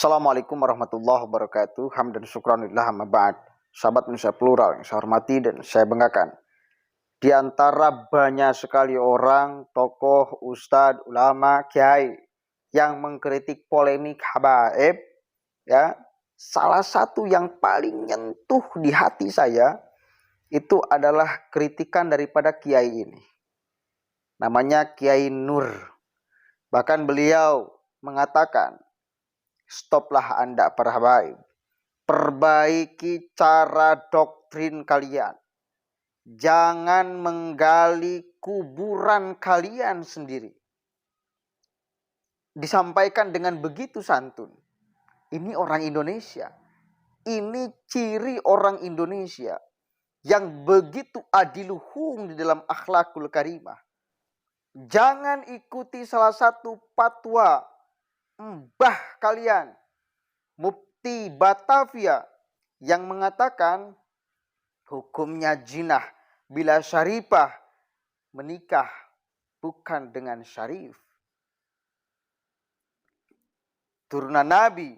Assalamualaikum warahmatullahi wabarakatuh. Hamdan syukranillah amma ba'd. Sahabat Indonesia Plural yang saya hormati dan saya banggakan. Di antara banyak sekali orang, tokoh, ustadz, ulama, kiai yang mengkritik polemik habaib, ya, salah satu yang paling nyentuh di hati saya itu adalah kritikan daripada kiai ini. Namanya Kiai Nur. Bahkan beliau mengatakan, stoplah Anda para habaib. Perbaiki cara doktrin kalian. Jangan menggali kuburan kalian sendiri. Disampaikan dengan begitu santun. Ini orang Indonesia. Ini ciri orang Indonesia yang begitu adiluhung di dalam akhlakul karimah. Jangan ikuti salah satu fatwa mbah kalian, Mufti Batavia, yang mengatakan hukumnya jinah bila syarifah menikah bukan dengan syarif. Turunan Nabi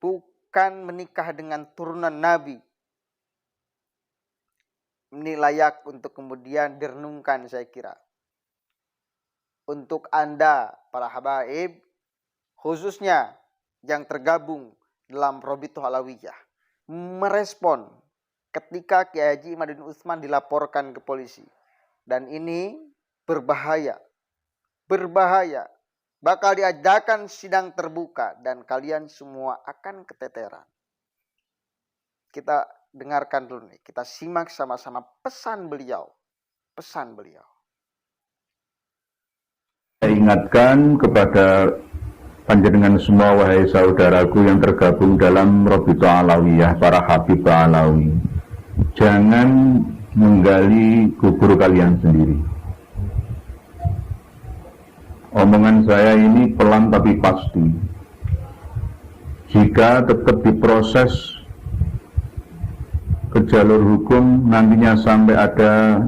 bukan menikah dengan turunan Nabi. Ini layak untuk kemudian direnungkan saya kira. Untuk Anda para habaib, khususnya yang tergabung dalam Robitoh Alawiyah, merespon ketika Kiai Haji Imaduddin Utsman dilaporkan ke polisi. Dan ini berbahaya. Berbahaya. Bakal diadakan sidang terbuka dan kalian semua akan keteteran. Kita dengarkan dulu nih. Kita simak sama-sama pesan beliau. Pesan beliau. Saya ingatkan kepada panjenengan semua, wahai saudaraku yang tergabung dalam Robitoh Alawiyah, para Habib Alawi, jangan menggali kubur kalian sendiri. Omongan saya ini pelan tapi pasti. Jika tetap diproses ke jalur hukum, nantinya sampai ada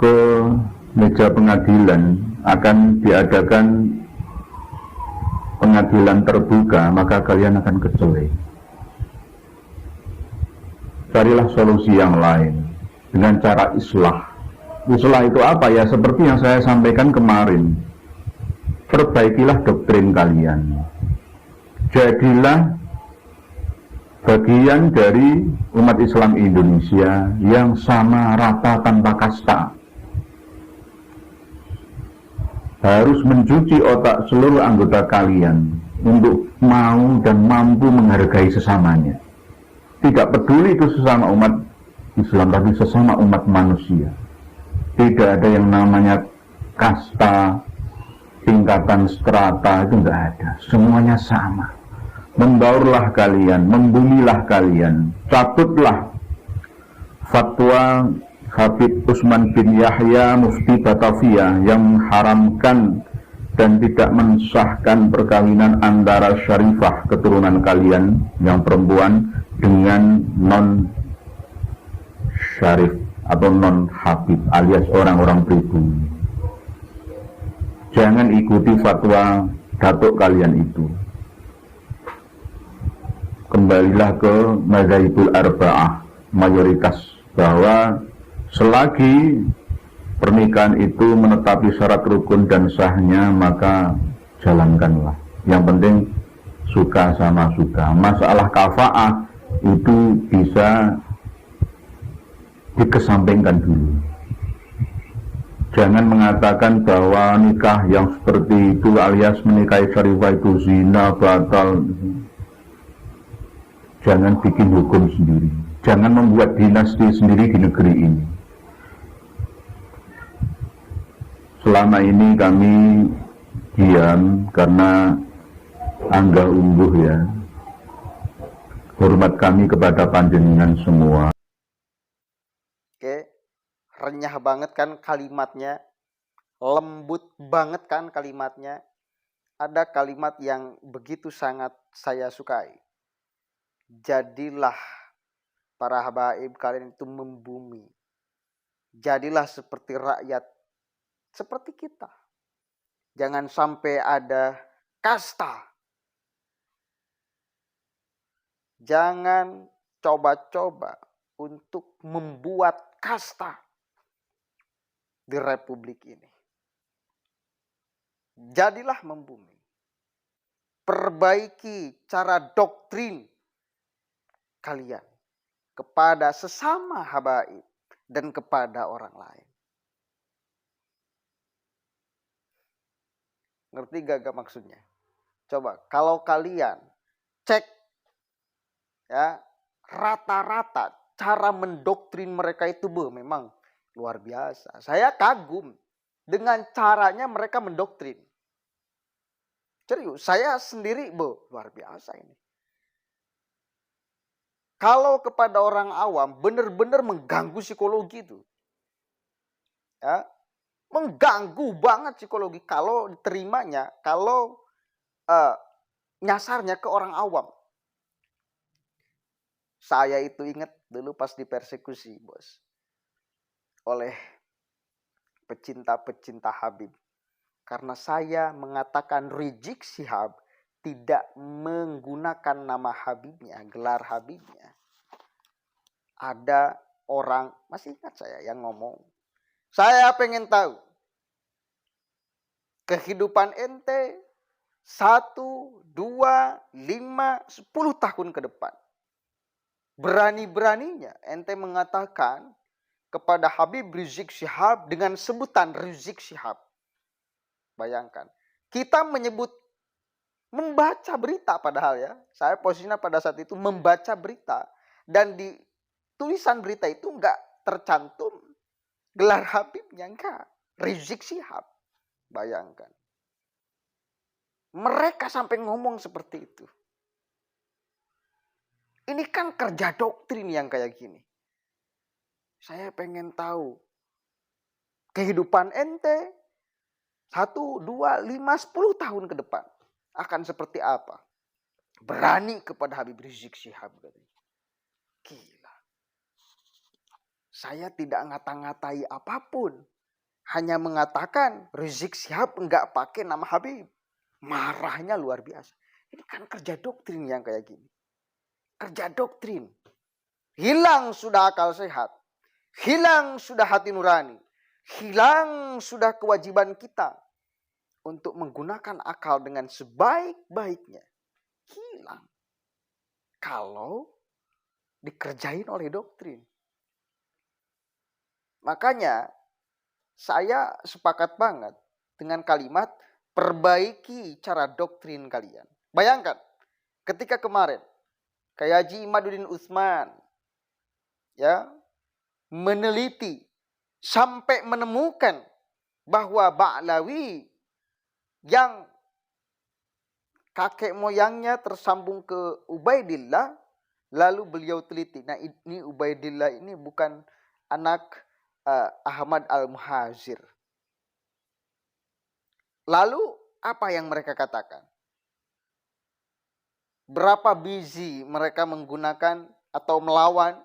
ke meja pengadilan, akan diadakan pengadilan terbuka, maka kalian akan kecelek. Carilah solusi yang lain dengan cara islah. Islah itu apa ya? Seperti yang saya sampaikan kemarin. Perbaikilah doktrin kalian. Jadilah bagian dari umat Islam Indonesia yang sama rata tanpa kasta. Harus mencuci otak seluruh anggota kalian untuk mau dan mampu menghargai sesamanya. Tidak peduli itu sesama umat Islam, tapi sesama umat manusia. Tidak ada yang namanya kasta, tingkatan strata, itu tidak ada. Semuanya sama. Membaurlah kalian, membumilah kalian, cabutlah fatwa Habib Utsman bin Yahya Mufti Batavia yang mengharamkan dan tidak mensahkan perkawinan antara syarifah keturunan kalian yang perempuan dengan non syarif atau non habib alias orang-orang pribumi. Jangan ikuti fatwa datuk kalian itu. Kembalilah ke mazhabul arba'ah, mayoritas, bahwa selagi pernikahan itu menetapi syarat rukun dan sahnya, maka jalankanlah. Yang penting suka sama suka. Masalah kafaah itu bisa dikesampingkan dulu. Jangan mengatakan bahwa nikah yang seperti itu alias menikahi syarifah itu zina, batal. Jangan bikin hukum sendiri. Jangan membuat dinasti sendiri di negeri ini. Selama ini kami diam karena anggah ungguh ya. Hormat kami kepada panjenengan semua. Oke, renyah banget kan kalimatnya, lembut banget kan kalimatnya. Ada kalimat yang begitu sangat saya sukai. Jadilah para habaib kalian itu membumi. Jadilah seperti rakyat, seperti kita. Jangan sampai ada kasta. Jangan coba-coba untuk membuat kasta di republik ini. Jadilah membumi. Perbaiki cara doktrin kalian kepada sesama habaib dan kepada orang lain. Ngerti gak maksudnya? Coba kalau kalian cek ya, rata-rata cara mendoktrin mereka itu memang luar biasa. Saya kagum dengan caranya mereka mendoktrin. Serius, saya sendiri luar biasa ini. Kalau kepada orang awam benar-benar mengganggu psikologi itu. Ya, mengganggu banget psikologi kalau diterimanya, kalau nyasarnya ke orang awam. Saya itu ingat dulu pas dipersekusi, bos, oleh pecinta-pecinta Habib. Karena saya mengatakan Rizik Syihab tidak menggunakan nama Habibnya, gelar Habibnya. Ada orang, masih ingat saya yang ngomong, saya pengen tahu kehidupan ente 1, 2, 5, 10 tahun ke depan. Berani-beraninya ente mengatakan kepada Habib Rizik Syihab dengan sebutan Rizik Syihab. Bayangkan, kita membaca berita padahal ya. Saya posisinya pada saat itu membaca berita. Dan di tulisan berita itu enggak tercantum gelar Habibnya, enggak. Rizik Syihab. Bayangkan. Mereka sampai ngomong seperti itu. Ini kan kerja doktrin yang kayak gini. Saya pengen tahu kehidupan ente 1, 2, 5, 10 tahun ke depan akan seperti apa? Berani kepada Habib Rizik Syihab. Gila. Saya tidak ngata-ngatai apapun. Hanya mengatakan Rizik Syihab enggak pakai nama Habib. Marahnya luar biasa. Ini kan kerja doktrin yang kayak gini. Kerja doktrin. Hilang sudah akal sehat. Hilang sudah hati nurani. Hilang sudah kewajiban kita untuk menggunakan akal dengan sebaik-baiknya. Hilang. Kalau dikerjain oleh doktrin. Makanya saya sepakat banget dengan kalimat perbaiki cara doktrin kalian. Bayangkan ketika kemarin kayak Haji Imaduddin Utsman ya meneliti sampai menemukan bahwa Ba'lawi yang kakek moyangnya tersambung ke Ubaidillah, lalu beliau teliti. Nah, ini Ubaidillah ini bukan anak Ahmad Al-Muhajir. Lalu apa yang mereka katakan? Berapa biji mereka menggunakan atau melawan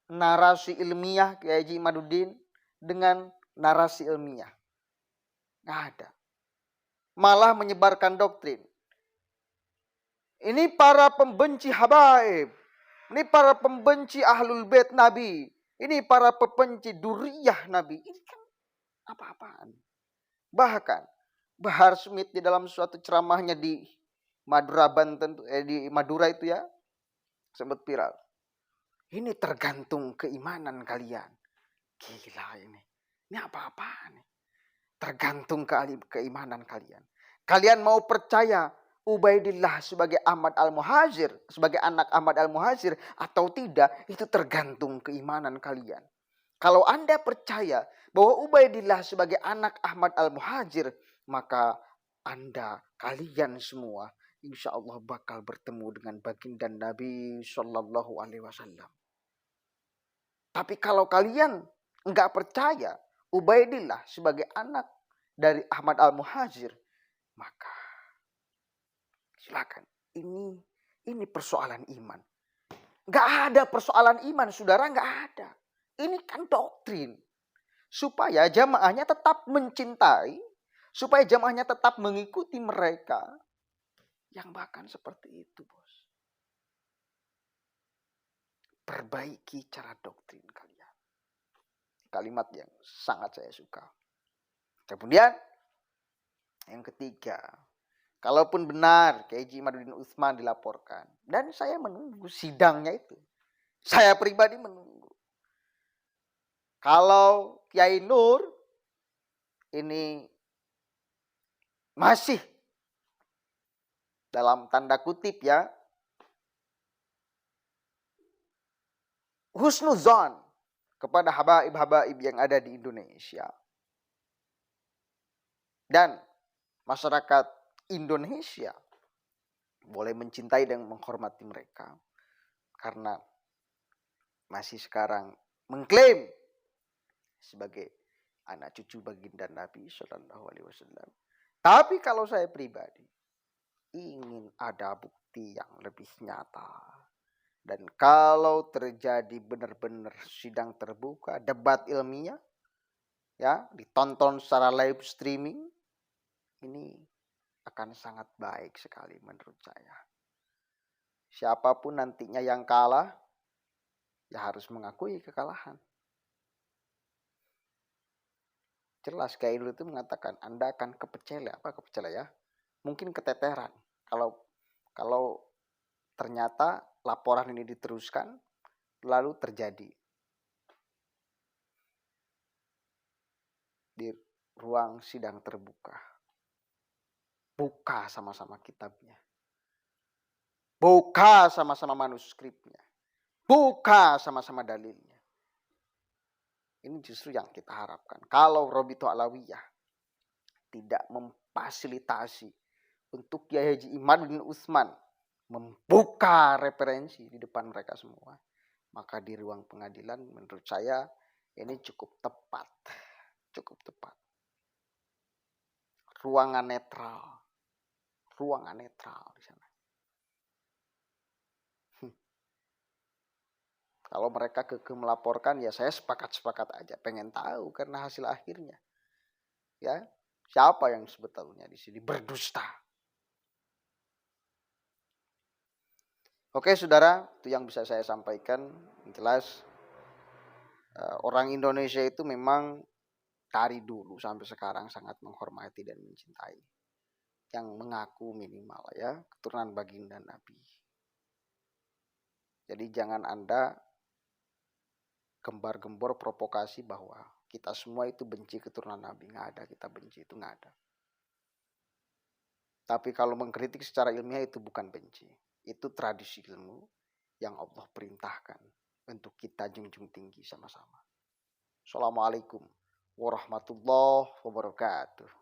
narasi ilmiah Kiai Haji Imaduddin dengan narasi ilmiah? Nggak ada. Malah menyebarkan doktrin. Ini para pembenci habaib. Ini para pembenci ahlul bait Nabi. Ini para pembenci duriyah Nabi. Ini kan apa-apaan. Bahkan Bahar Smith di dalam suatu ceramahnya di Madura Banten, di Madura itu ya, sempat viral. Ini tergantung keimanan kalian. Gila ini. Ini apa-apaan nih? Tergantung keimanan kalian. Kalian mau percaya Ubaidillah sebagai Ahmad Al-Muhajir, sebagai anak Ahmad Al-Muhajir atau tidak, itu tergantung keimanan kalian. Kalau Anda percaya bahwa Ubaidillah sebagai anak Ahmad Al-Muhajir, maka kalian semua insya Allah bakal bertemu dengan baginda Nabi Shallallahu Alaihi Wasallam. Tapi kalau kalian enggak percaya Ubaidillah sebagai anak dari Ahmad Al-Muhajir, maka silakan. Ini persoalan iman. Enggak ada persoalan iman, saudara, enggak ada. Ini kan doktrin. Supaya jamaahnya tetap mencintai, supaya jamaahnya tetap mengikuti mereka. Yang bahkan seperti itu, bos. Perbaiki cara doktrin kalian. Kalimat yang sangat saya suka. Kemudian yang ketiga, kalaupun benar Kiai Imaduddin Utsman dilaporkan, dan saya menunggu sidangnya itu. Saya pribadi menunggu. Kalau Kiai Nur ini masih dalam tanda kutip ya, husnuzon kepada habaib-habaib yang ada di Indonesia. Dan masyarakat Indonesia boleh mencintai dan menghormati mereka. Karena masih sekarang mengklaim sebagai anak cucu baginda Nabi Shallallahu Alaihi Wasallam. Tapi kalau saya pribadi ingin ada bukti yang lebih nyata. Dan kalau terjadi benar-benar sidang terbuka, debat ilmiah, ya, ditonton secara live streaming, ini akan sangat baik sekali menurut saya. Siapapun nantinya yang kalah, ya harus mengakui kekalahan. Jelas Kiai Nur itu mengatakan Anda akan kepecele. Apa kepecele ya? Mungkin keteteran. Kalau ternyata laporan ini diteruskan, lalu terjadi di ruang sidang terbuka. Buka sama-sama kitabnya. Buka sama-sama manuskripnya. Buka sama-sama dalilnya. Ini justru yang kita harapkan. Kalau Robito Alawiyah tidak memfasilitasi untuk Kiai Haji Imaduddin Utsman membuka referensi di depan mereka semua, maka di ruang pengadilan menurut saya ini cukup tepat. Cukup tepat. Ruangan netral di sana. Kalau mereka kekeh melaporkan, ya saya sepakat aja, pengen tahu karena hasil akhirnya. Ya, siapa yang sebetulnya di sini berdusta? Oke, saudara, itu yang bisa saya sampaikan. Jelas orang Indonesia itu memang dari dulu sampai sekarang sangat menghormati dan mencintai. Yang mengaku minimal ya, keturunan baginda Nabi. Jadi jangan Anda gembar-gembor provokasi bahwa kita semua itu benci keturunan Nabi. Nggak ada, kita benci itu nggak ada. Tapi kalau mengkritik secara ilmiah itu bukan benci. Itu tradisi ilmu yang Allah perintahkan untuk kita junjung tinggi sama-sama. Assalamualaikum warahmatullahi wabarakatuh.